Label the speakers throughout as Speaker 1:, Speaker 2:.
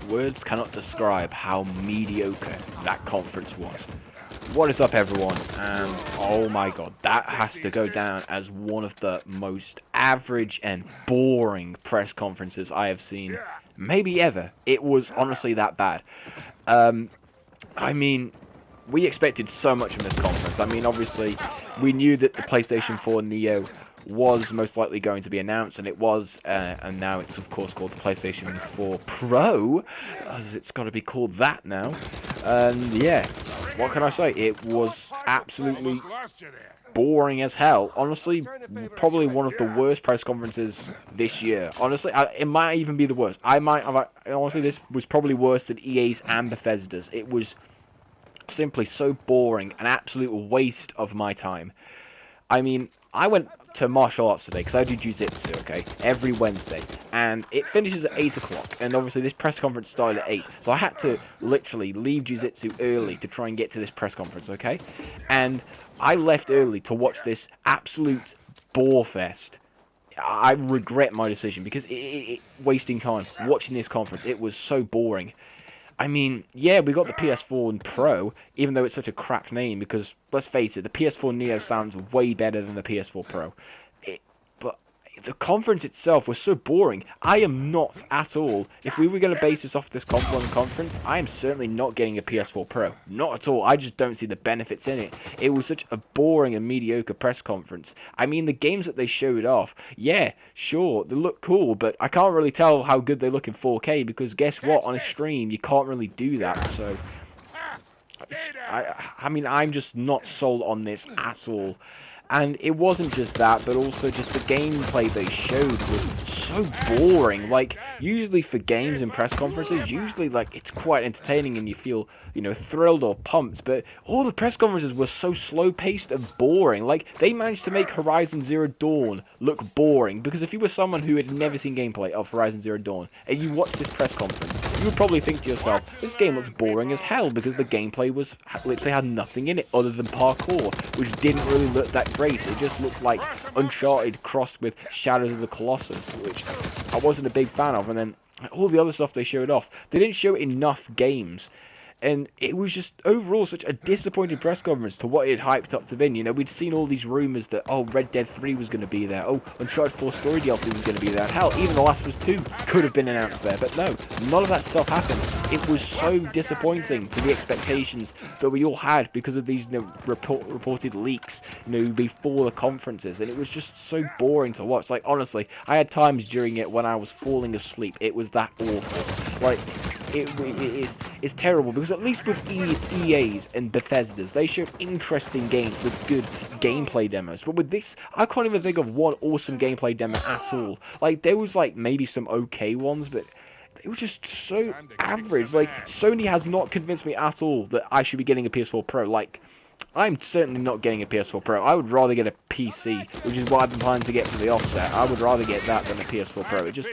Speaker 1: words cannot describe how mediocre that conference was. What is up, everyone? Oh my god, that has to go down as one of the most average and boring press conferences I have seen, maybe ever. It was honestly that bad. I mean, we expected so much from this conference. I mean, obviously, we knew that the PlayStation 4 Neo was most likely going to be announced, and it was, and now it's of course called the PlayStation 4 Pro, as it's got to be called that now. And yeah, what can I say? It was absolutely boring as hell. Honestly, probably one of the worst press conferences this year. Honestly, it might even be the worst. Honestly, this was probably worse than EA's and Bethesda's. It was simply so boring, an absolute waste of my time. I mean, I went to martial arts today because I do jiu-jitsu, okay, every Wednesday, and it finishes at 8 o'clock, and obviously this press conference started at 8, so I had to literally leave jiu-jitsu early to try and get to this press conference, okay, and I left early to watch this absolute bore fest. I regret my decision because it wasting time watching this conference. It was so boring. I mean, yeah, we got the PS4 and Pro, even though it's such a crap name, because, let's face it, the PS4 Neo sounds way better than the PS4 Pro. But the conference itself was so boring. I am not at all, if we were going to base this off this one conference, I am certainly not getting a PS4 Pro. Not at all. I just don't see the benefits in it. It was such a boring and mediocre press conference. I mean, the games that they showed off, yeah, sure, they look cool, but I can't really tell how good they look in 4K, because guess what, on a stream, you can't really do that, so I mean, I'm just not sold on this at all. And it wasn't just that, but also just the gameplay they showed was so boring. Like, usually for games and press conferences, usually, like, it's quite entertaining and you feel, you know, thrilled or pumped. But all the press conferences were so slow-paced and boring. Like, they managed to make Horizon Zero Dawn look boring. Because if you were someone who had never seen gameplay of Horizon Zero Dawn, and you watched this press conference, you would probably think to yourself, this game looks boring as hell, because the gameplay was literally had nothing in it other than parkour, which didn't really look that great. It just looked like Uncharted crossed with Shadows of the Colossus, which I wasn't a big fan of. And then all the other stuff they showed off, they didn't show enough games. And it was just overall such a disappointing press conference to what it had hyped up to be. You know, we'd seen all these rumours that, oh, Red Dead 3 was going to be there. Oh, Uncharted 4 Story DLC was going to be there. And hell, even The Last of Us 2 could have been announced there. But no, none of that stuff happened. It was so disappointing to the expectations that we all had because of these, you know, reported leaks, you know, before the conferences. And it was just so boring to watch. Like, honestly, I had times during it when I was falling asleep. It was that awful. Like, it's terrible, because at least with EA's and Bethesda's, they showed interesting games with good gameplay demos. But with this, I can't even think of one awesome gameplay demo at all. Like, there was, like, maybe some okay ones, but it was just so average. Like, Sony has not convinced me at all that I should be getting a PS4 Pro. Like, I'm certainly not getting a PS4 Pro. I would rather get a PC, which is what I've been planning to get for the offset. I would rather get that than a PS4 Pro. It just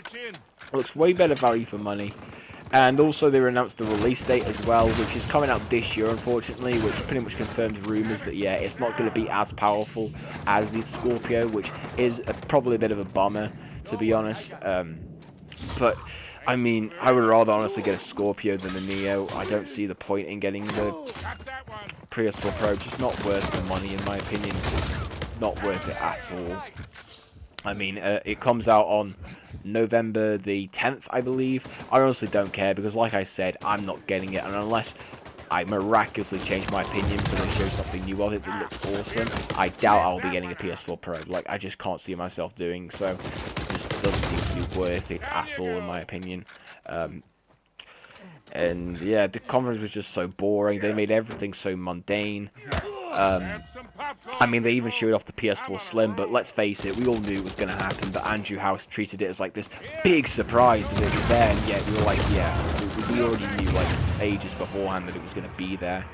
Speaker 1: looks way better value for money. And also they announced the release date as well, which is coming out this year, unfortunately, which pretty much confirms rumours that, yeah, it's not going to be as powerful as the Scorpio, which is probably a bit of a bummer, to be honest. But, I mean, I would rather honestly get a Scorpio than a Neo. I don't see the point in getting the PS4 Pro. Just not worth the money, in my opinion. Not worth it at all. I mean, it comes out on November the 10th, I believe. I honestly don't care, because like I said, I'm not getting it, and unless I miraculously change my opinion because I show something new of it that looks awesome, I doubt I'll be getting a PS4 Pro. Like, I just can't see myself doing so. It just doesn't seem to be worth it at all, in my opinion. And yeah, the conference was just so boring. They made everything so mundane. I mean, they even showed off the PS4 Slim, but let's face it, we all knew it was going to happen, but Andrew House treated it as like this big surprise that it was there, and yet we were like, yeah, we already knew like ages beforehand that it was going to be there.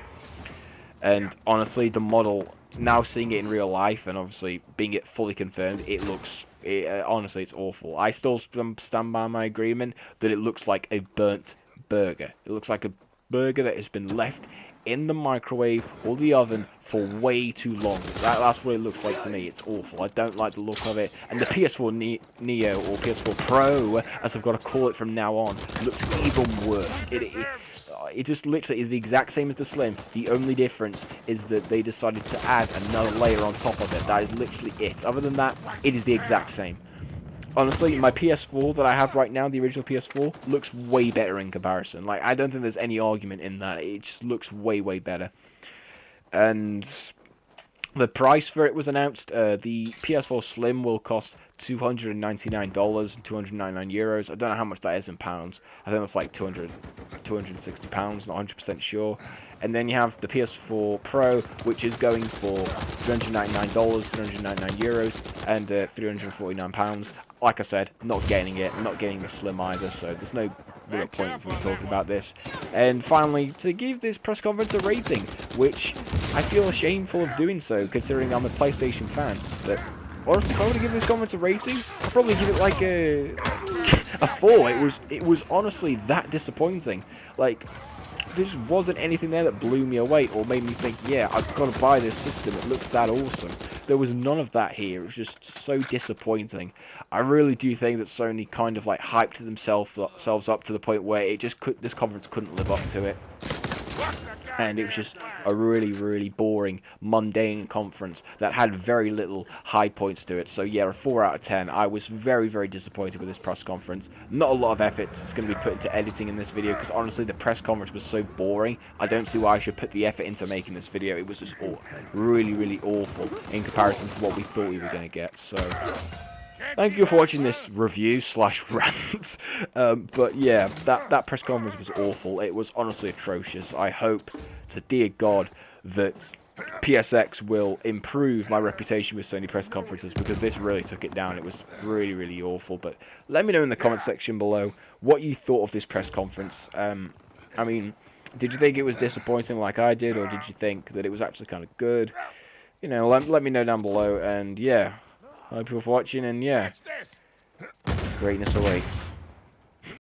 Speaker 1: And honestly, the model, now seeing it in real life, and obviously being it fully confirmed, it looks, honestly, it's awful. I still stand by my agreement that it looks like a burnt burger. It looks like a burger that has been left in the microwave or the oven for way too long. That's what it looks like to me. It's awful. I don't like the look of it. And the PS4 Neo, or PS4 Pro, as I've got to call it from now on, looks even worse. It just literally is the exact same as the Slim. The only difference is that they decided to add another layer on top of it. That is literally it. Other than that, it is the exact same. Honestly, my PS4 that I have right now, the original PS4, looks way better in comparison. Like, I don't think there's any argument in that. It just looks way, way better. And the price for it was announced. The PS4 Slim will cost $299 and €299. I don't know how much that is in pounds. I think that's like £260, not 100% sure. And then you have the PS4 Pro, which is going for $399, €399, and £349. Like I said, not getting it. I'm not getting the Slim either, so there's no real point for me talking about this. And finally, to give this press conference a rating, which I feel shameful of doing so, considering I'm a PlayStation fan. But honestly, if I were to give this conference a rating, I'd probably give it like a 4. It was honestly that disappointing. Like, there just wasn't anything there that blew me away or made me think, yeah, I've got to buy this system. It looks that awesome. There was none of that here. It was just so disappointing. I really do think that Sony kind of like hyped themselves up to the point where this conference couldn't live up to it. And it was just a really, really boring, mundane conference that had very little high points to it. So yeah, a 4 out of 10. I was very, very disappointed with this press conference. Not a lot of effort is going to be put into editing in this video, because honestly, the press conference was so boring. I don't see why I should put the effort into making this video. It was just really, really awful in comparison to what we thought we were going to get. So thank you for watching this review / rant. But yeah, that press conference was awful. It was honestly atrocious. I hope to dear God that PSX will improve my reputation with Sony press conferences, because this really took it down. It was really, really awful. But let me know in the comment section below what you thought of this press conference. I mean, did you think it was disappointing like I did, or did you think that it was actually kind of good? You know, let me know down below. And yeah, thank you for watching, and yeah, greatness awaits.